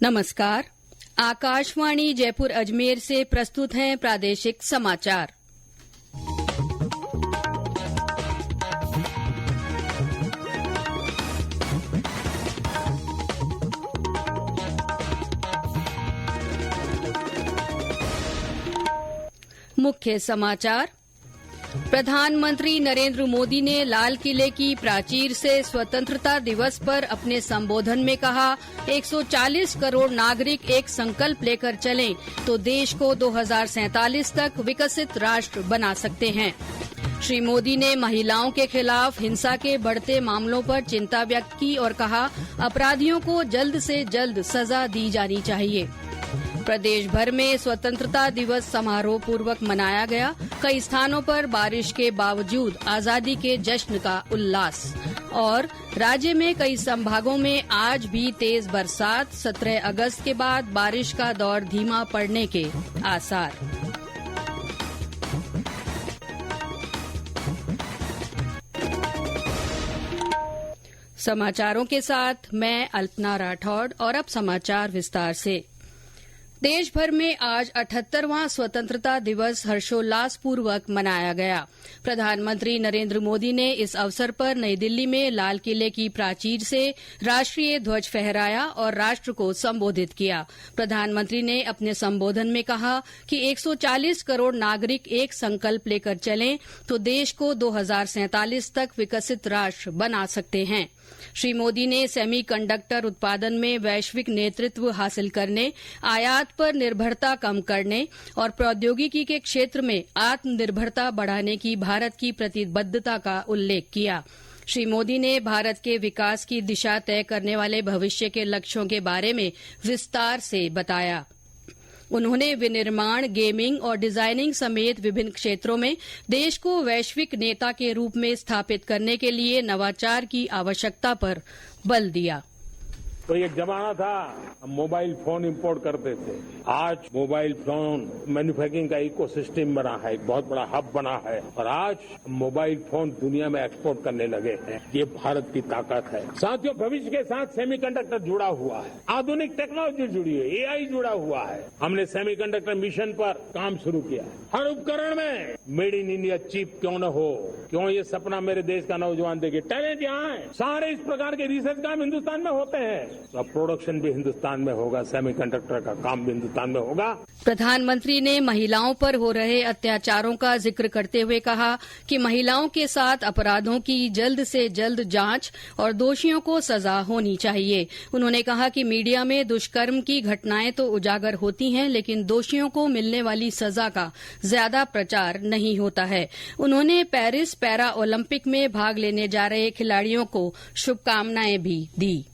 नमस्कार। आकाशवाणी जयपुर अजमेर से प्रस्तुत हैं प्रादेशिक समाचार। मुख्य समाचार। प्रधानमंत्री नरेंद्र मोदी ने लाल किले की प्राचीर से स्वतंत्रता दिवस पर अपने संबोधन में कहा, 140 करोड़ नागरिक एक संकल्प लेकर चलें तो देश को 2047 तक विकसित राष्ट्र बना सकते हैं। श्री मोदी ने महिलाओं के खिलाफ हिंसा के बढ़ते मामलों पर चिंता व्यक्त की और कहा, अपराधियों को जल्द से जल्द सजा दी जानी चाहिए। प्रदेश भर में स्वतंत्रता दिवस समारोह पूर्वक मनाया गया। कई स्थानों पर बारिश के बावजूद आजादी के जश्न का उल्लास। और राज्य में कई संभागों में आज भी तेज बरसात। 17 अगस्त के बाद बारिश का दौर धीमा पड़ने के आसार। समाचारों के साथ मैं अल्पना राठौड़ और अब समाचार विस्तार से। देश भर में आज 78वां स्वतंत्रता दिवस हर्षोल्लास पूर्वक मनाया गया। प्रधानमंत्री नरेंद्र मोदी ने इस अवसर पर नई दिल्ली में लाल किले की प्राचीर से राष्ट्रीय ध्वज फहराया और राष्ट्र को संबोधित किया। प्रधानमंत्री ने अपने संबोधन में कहा कि 140 करोड़ नागरिक एक संकल्प लेकर चलें तो देश को 2047 तक विकसित राष्ट्र बना सकते हैं। श्री मोदी ने सेमीकंडक्टर उत्पादन में वैश्विक नेतृत्व हासिल करने, आयात पर निर्भरता कम करने और प्रौद्योगिकी के क्षेत्र में आत्मनिर्भरता बढ़ाने की भारत की प्रतिबद्धता का उल्लेख किया। श्री मोदी ने भारत के विकास की दिशा तय करने वाले भविष्य के लक्ष्यों के बारे में विस्तार से बताया। उन्होंने विनिर्माण, गेमिंग और डिजाइनिंग समेत विभिन्न क्षेत्रों में देश को वैश्विक नेता के रूप में स्थापित करने के लिए नवाचार की आवश्यकता पर बल दिया। तो एक जमाना था हम मोबाइल फोन इंपोर्ट करते थे। आज मोबाइल फोन मैन्युफैक्चरिंग का इकोसिस्टम बना है, एक बहुत बड़ा हब बना है और आज मोबाइल फोन दुनिया में एक्सपोर्ट करने लगे हैं। ये भारत की ताकत है। साथियों, भविष्य के साथ सेमीकंडक्टर जुड़ा हुआ है, आधुनिक टेक्नोलॉजी जुड़ी है, एआई जुड़ा हुआ है। हमने सेमीकंडक्टर मिशन पर काम शुरू किया। हर उपकरण में मेड इन इंडिया चिप क्यों न हो, क्यों ये सपना मेरे देश का नौजवान देखे। टैलेंट यहाँ है, सारे इस प्रकार के रिसर्च काम हिंदुस्तान में होते हैं। तो प्रोडक्शन भी हिंदुस्तान में होगा, सेमीकंडक्टर का काम भी हिंदुस्तान में होगा। प्रधानमंत्री ने महिलाओं पर हो रहे अत्याचारों का जिक्र करते हुए कहा कि महिलाओं के साथ अपराधों की जल्द से जल्द जांच और दोषियों को सजा होनी चाहिए। उन्होंने कहा कि मीडिया में दुष्कर्म की घटनाएं तो उजागर होती हैं, लेकिन दोषियों को मिलने वाली सजा का ज्यादा प्रचार नहीं होता है। उन्होंने पेरिस पैरा ओलंपिक में भाग लेने जा रहे खिलाड़ियों को शुभकामनाएं भी दी।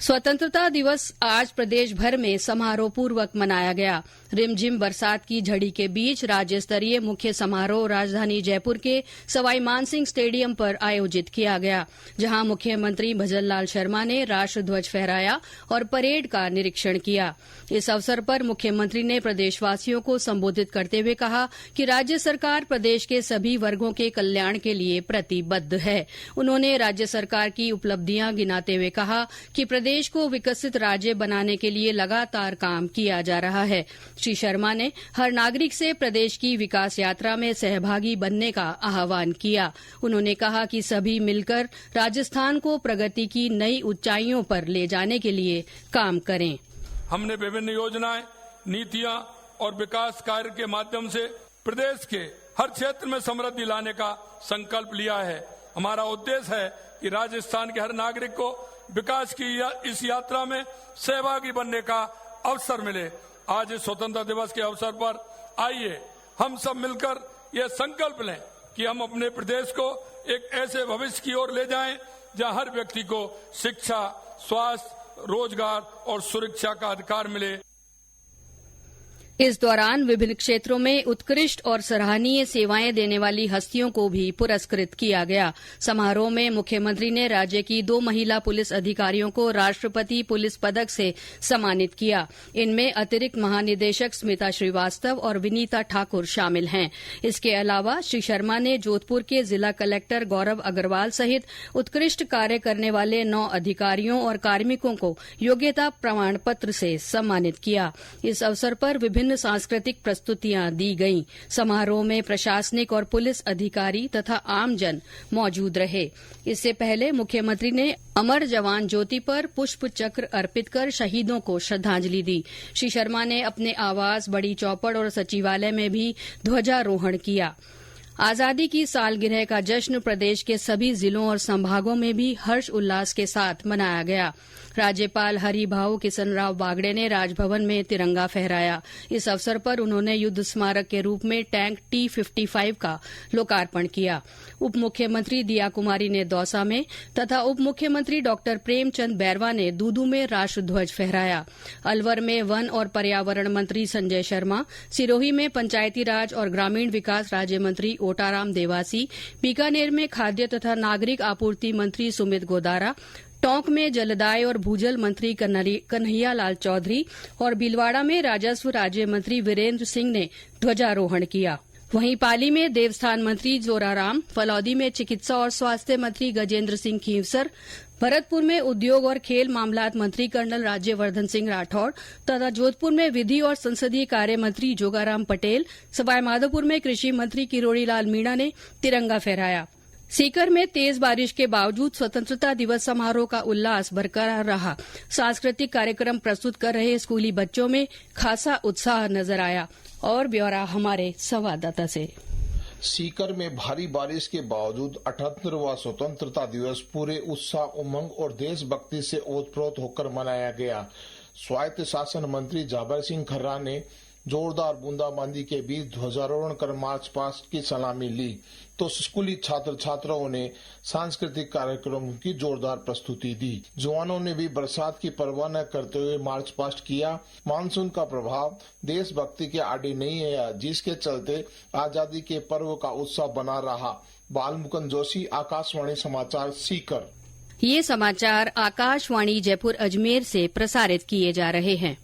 स्वतंत्रता दिवस आज प्रदेश भर में समारोह पूर्वक मनाया गया। रिमझिम बरसात की झड़ी के बीच राज्य स्तरीय मुख्य समारोह राजधानी जयपुर के सवाई मानसिंह स्टेडियम पर आयोजित किया गया, जहां मुख्यमंत्री भजनलाल शर्मा ने राष्ट्र ध्वज फहराया और परेड का निरीक्षण किया। इस अवसर पर मुख्यमंत्री ने प्रदेशवासियों को संबोधित करते हुए कहा कि राज्य सरकार प्रदेश के सभी वर्गों के कल्याण के लिए प्रतिबद्ध है। उन्होंने राज्य सरकार की उपलब्धियां गिनाते हुए कहा कि प्रदेश को विकसित राज्य बनाने के लिए लगातार काम किया जा रहा है। श्री शर्मा ने हर नागरिक से प्रदेश की विकास यात्रा में सहभागी बनने का आह्वान किया। उन्होंने कहा कि सभी मिलकर राजस्थान को प्रगति की नई ऊंचाइयों पर ले जाने के लिए काम करें। हमने विभिन्न योजनाएं, नीतियां और विकास कार्य के माध्यम से प्रदेश के हर क्षेत्र में समृद्धि लाने का संकल्प लिया है। हमारा उद्देश्य है कि राजस्थान के हर नागरिक को विकास की इस यात्रा में सहभागी बनने का अवसर मिले। आज इस स्वतंत्रता दिवस के अवसर पर आइए हम सब मिलकर यह संकल्प लें कि हम अपने प्रदेश को एक ऐसे भविष्य की ओर ले जाएं जहां हर व्यक्ति को शिक्षा, स्वास्थ्य, रोजगार और सुरक्षा का अधिकार मिले। इस दौरान विभिन्न क्षेत्रों में उत्कृष्ट और सराहनीय सेवाएं देने वाली हस्तियों को भी पुरस्कृत किया गया। समारोह में मुख्यमंत्री ने राज्य की 2 महिला पुलिस अधिकारियों को राष्ट्रपति पुलिस पदक से सम्मानित किया। इनमें अतिरिक्त महानिदेशक स्मिता श्रीवास्तव और विनीता ठाकुर शामिल हैं। इसके अलावा श्री शर्मा ने जोधपुर के जिला कलेक्टर गौरव अग्रवाल सहित उत्कृष्ट कार्य करने वाले 9 अधिकारियों और कार्मिकों को योग्यता प्रमाण पत्र से सम्मानित किया। इस अवसर पर विभिन्न सांस्कृतिक प्रस्तुतियां दी गईं। समारोह में प्रशासनिक और पुलिस अधिकारी तथा आमजन मौजूद रहे। इससे पहले मुख्यमंत्री ने अमर जवान ज्योति पर पुष्प चक्र अर्पित कर शहीदों को श्रद्धांजलि दी। श्री शर्मा ने अपने आवास, बड़ी चौपड़ और सचिवालय में भी ध्वजारोहण किया। आजादी की सालगिरह का जश्न प्रदेश के सभी जिलों और संभागों में भी हर्ष उल्लास के साथ मनाया गया। राज्यपाल हरिभाऊ किशनराव बागड़े ने राजभवन में तिरंगा फहराया। इस अवसर पर उन्होंने युद्ध स्मारक के रूप में टैंक T-55 का लोकार्पण किया। उप मुख्यमंत्री दिया कुमारी ने दौसा में तथा उप मुख्यमंत्री डॉ प्रेमचंद बैरवा ने दूदू में राष्ट्रध्वज फहराया। अलवर में वन और पर्यावरण मंत्री संजय शर्मा, सिरोही में पंचायती राज और ग्रामीण विकास राज्य मंत्री ओटाराम देवासी, बीकानेर में खाद्य तथा नागरिक आपूर्ति मंत्री सुमित गोदारा, टोंक में जलदाय और भूजल मंत्री कन्हैया लाल चौधरी और भीलवाड़ा में राजस्व राज्य मंत्री वीरेंद्र सिंह ने ध्वजारोहण किया। वहीं पाली में देवस्थान मंत्री जोराराम, फलौदी में चिकित्सा और स्वास्थ्य मंत्री गजेंद्र सिंह खींवसर, भरतपुर में उद्योग और खेल मामलात मंत्री कर्नल राज्यवर्धन सिंह राठौड़ तथा जोधपुर में विधि और संसदीय कार्य मंत्री जोगाराम पटेल, सवाईमाधोपुर में कृषि मंत्री किरोड़ी लाल मीणा ने तिरंगा फहराया। सीकर में तेज बारिश के बावजूद स्वतंत्रता दिवस समारोह का उल्लास बरकरार रहा। सांस्कृतिक कार्यक्रम प्रस्तुत कर रहे स्कूली बच्चों में खासा उत्साह नजर आया। और ब्यौरा हमारे संवाददाता से। सीकर में भारी बारिश के बावजूद 78वां स्वतंत्रता दिवस पूरे उत्साह, उमंग और देशभक्ति से ओतप्रोत होकर मनाया गया। स्वायत्त शासन मंत्री जाबर सिंह खर्रा ने जोरदार बूंदाबांदी के बीच ध्वजारोहण कर मार्च पास्ट की सलामी ली, तो स्कूली छात्र छात्राओं ने सांस्कृतिक कार्यक्रमों की जोरदार प्रस्तुति दी। जवानों ने भी बरसात की परवाह न करते हुए मार्च पास्ट किया। मानसून का प्रभाव देशभक्ति के आड़े नहीं है, जिसके चलते आजादी के पर्व का उत्साह बना रहा। बालमुकुंद जोशी, आकाशवाणी समाचार, सीकर। ये समाचार आकाशवाणी जयपुर अजमेर से प्रसारित किए जा रहे हैं।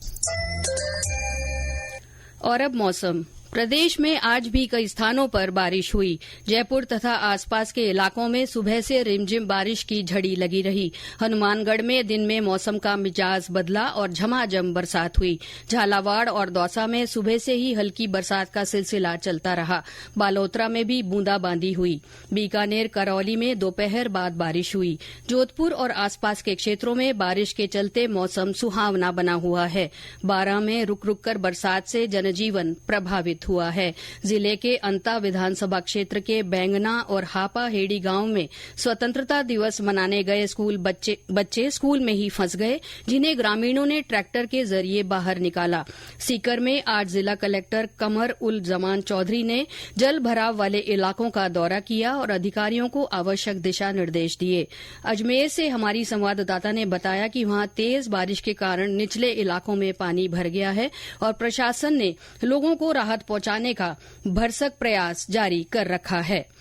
और अब मौसम। प्रदेश में आज भी कई स्थानों पर बारिश हुई। जयपुर तथा आसपास के इलाकों में सुबह से रिमझिम बारिश की झड़ी लगी रही। हनुमानगढ़ में दिन में मौसम का मिजाज बदला और झमाझम बरसात हुई। झालावाड़ और दौसा में सुबह से ही हल्की बरसात का सिलसिला चलता रहा। बालोतरा में भी बूंदाबांदी हुई। बीकानेर, करौली में दोपहर बाद बारिश हुई। जोधपुर और आसपास के क्षेत्रों में बारिश के चलते मौसम सुहावना बना हुआ है। बारां में रुक रुक कर बरसात से जनजीवन प्रभावित हुआ है। जिले के अंता विधानसभा क्षेत्र के बैंगना और हापा हेड़ी गांव में स्वतंत्रता दिवस मनाने गए स्कूल बच्चे स्कूल में ही फंस गए, जिन्हें ग्रामीणों ने ट्रैक्टर के जरिए बाहर निकाला। सीकर में आज जिला कलेक्टर कमर उल जमान चौधरी ने जल भराव वाले इलाकों का दौरा किया और अधिकारियों को आवश्यक दिशा निर्देश दिए। अजमेर से हमारी संवाददाता ने बताया कि वहां तेज बारिश के कारण निचले इलाकों में पानी भर गया है और प्रशासन ने लोगों को राहत पहुंचाने का भरसक प्रयास जारी कर रखा है।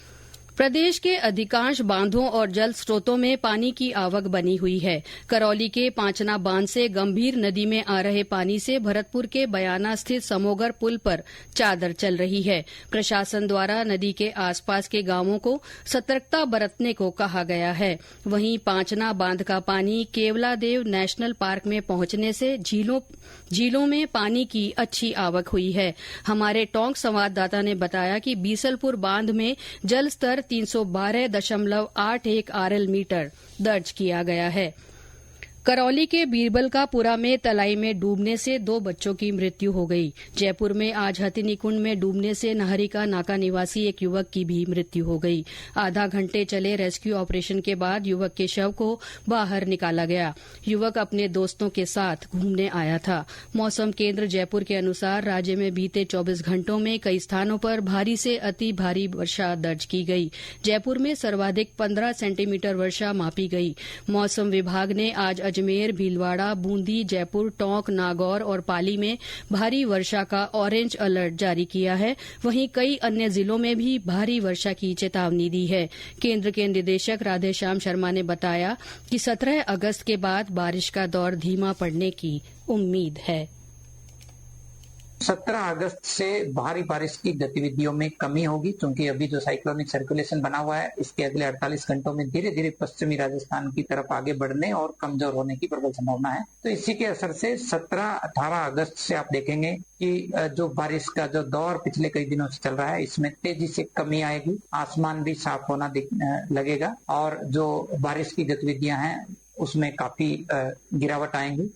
प्रदेश के अधिकांश बांधों और जल स्रोतों में पानी की आवक बनी हुई है। करौली के पांचना बांध से गंभीर नदी में आ रहे पानी से भरतपुर के बयाना स्थित समोगर पुल पर चादर चल रही है। प्रशासन द्वारा नदी के आसपास के गांवों को सतर्कता बरतने को कहा गया है। वहीं पांचना बांध का पानी केवलादेव नेशनल पार्क में पहुंचने से झीलों में पानी की अच्छी आवक हुई है। हमारे टोंक संवाददाता ने बताया कि बीसलपुर बांध में जल स्तर 312.81 RL मीटर दर्ज किया गया है। करौली के बीरबलकापुरा में तलाई में डूबने से 2 बच्चों की मृत्यु हो गई। जयपुर में आज हथिनी कुंड में डूबने से नहरिका नाका निवासी एक युवक की भी मृत्यु हो गई। आधा घंटे चले रेस्क्यू ऑपरेशन के बाद युवक के शव को बाहर निकाला गया। युवक अपने दोस्तों के साथ घूमने आया था। मौसम केंद्र जयपुर के अनुसार राज्य में बीते 24 घंटों में कई स्थानों पर भारी से अति भारी वर्षा दर्ज की गई। जयपुर में सर्वाधिक 15 सेंटीमीटर वर्षा मापी गई। मौसम विभाग ने आज अजमेर, भीलवाड़ा, बूंदी, जयपुर, टोंक, नागौर और पाली में भारी वर्षा का ऑरेंज अलर्ट जारी किया है। वहीं कई अन्य जिलों में भी भारी वर्षा की चेतावनी दी है। केंद्र के निदेशक राधेश्याम शर्मा ने बताया कि 17 अगस्त के बाद बारिश का दौर धीमा पड़ने की उम्मीद है। 17 अगस्त से भारी बारिश की गतिविधियों में कमी होगी, क्योंकि अभी जो साइक्लोनिक सर्कुलेशन बना हुआ है इसके अगले 48 घंटों में धीरे धीरे पश्चिमी राजस्थान की तरफ आगे बढ़ने और कमजोर होने की प्रबल संभावना है। तो इसी के असर से 17-18 अगस्त से आप देखेंगे कि जो बारिश का जो दौर पिछले कई दिनों से चल रहा है इसमें तेजी से कमी आएगी, आसमान भी साफ होना लगेगा और जो बारिश की गतिविधियां हैं उसमें काफी गिरावट आएंगी।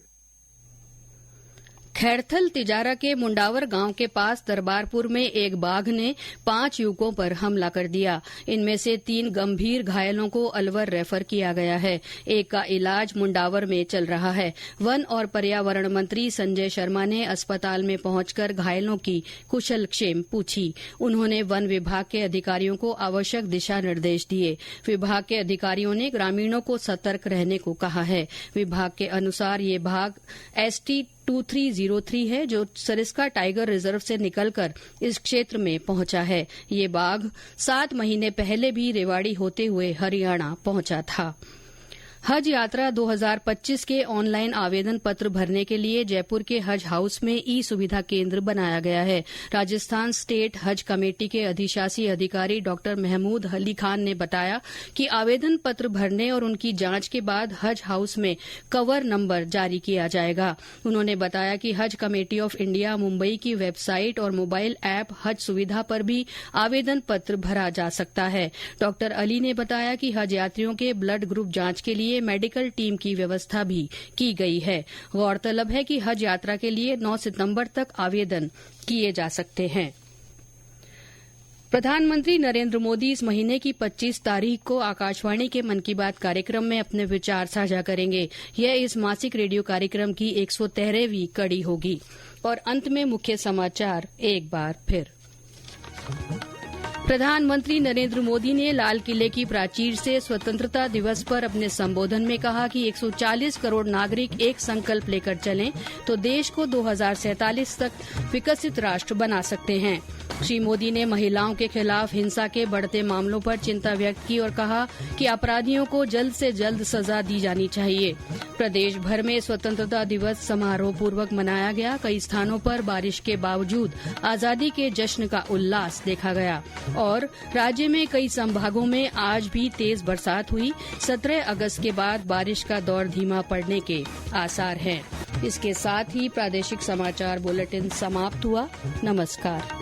खैरथल तिजारा के मुंडावर गांव के पास दरबारपुर में एक बाघ ने 5 युवकों पर हमला कर दिया। इनमें से 3 गंभीर घायलों को अलवर रेफर किया गया है। एक का इलाज मुंडावर में चल रहा है। वन और पर्यावरण मंत्री संजय शर्मा ने अस्पताल में पहुंचकर घायलों की कुशलक्षेम पूछी। उन्होंने वन विभाग के अधिकारियों को आवश्यक दिशा निर्देश दिए। विभाग के अधिकारियों ने ग्रामीणों को सतर्क रहने को कहा है। विभाग के अनुसार ये बाघ ST 2303 है जो सरिस्का टाइगर रिजर्व से निकलकर इस क्षेत्र में पहुंचा है। ये बाघ 7 महीने पहले भी रेवाड़ी होते हुए हरियाणा पहुंचा था। हज यात्रा 2025 के ऑनलाइन आवेदन पत्र भरने के लिए जयपुर के हज हाउस में ई सुविधा केंद्र बनाया गया है। राजस्थान स्टेट हज कमेटी के अधिशासी अधिकारी डॉक्टर महमूद अली खान ने बताया कि आवेदन पत्र भरने और उनकी जांच के बाद हज हाउस में कवर नंबर जारी किया जाएगा। उन्होंने बताया कि हज कमेटी ऑफ इंडिया मुंबई की वेबसाइट और मोबाइल ऐप हज सुविधा पर भी आवेदन पत्र भरा जा सकता है। डॉक्टर अली ने बताया कि हज यात्रियों के ब्लड ग्रुप जांच के लिए मेडिकल टीम की व्यवस्था भी की गई है। गौरतलब है कि हज यात्रा के लिए 9 सितंबर तक आवेदन किए जा सकते हैं। प्रधानमंत्री नरेंद्र मोदी इस महीने की 25 तारीख को आकाशवाणी के मन की बात कार्यक्रम में अपने विचार साझा करेंगे। यह इस मासिक रेडियो कार्यक्रम की 113वीं कड़ी होगी। और अंत में मुख्य समाचार एक बार फिर। प्रधानमंत्री नरेंद्र मोदी ने लाल किले की प्राचीर से स्वतंत्रता दिवस पर अपने संबोधन में कहा कि 140 करोड़ नागरिक एक संकल्प लेकर चलें तो देश को 2047 तक विकसित राष्ट्र बना सकते हैं। श्री मोदी ने महिलाओं के खिलाफ हिंसा के बढ़ते मामलों पर चिंता व्यक्त की और कहा कि अपराधियों को जल्द से जल्द सजा दी जानी चाहिए। प्रदेश भर में स्वतंत्रता दिवस समारोह पूर्वक मनाया गया। कई स्थानों पर बारिश के बावजूद आजादी के जश्न का उल्लास देखा गया। और राज्य में कई संभागों में आज भी तेज बरसात हुई। 17 अगस्त के बाद बारिश का दौर धीमा पड़ने के आसार हैं। इसके साथ ही प्रादेशिक समाचार बुलेटिन समाप्त हुआ। नमस्कार।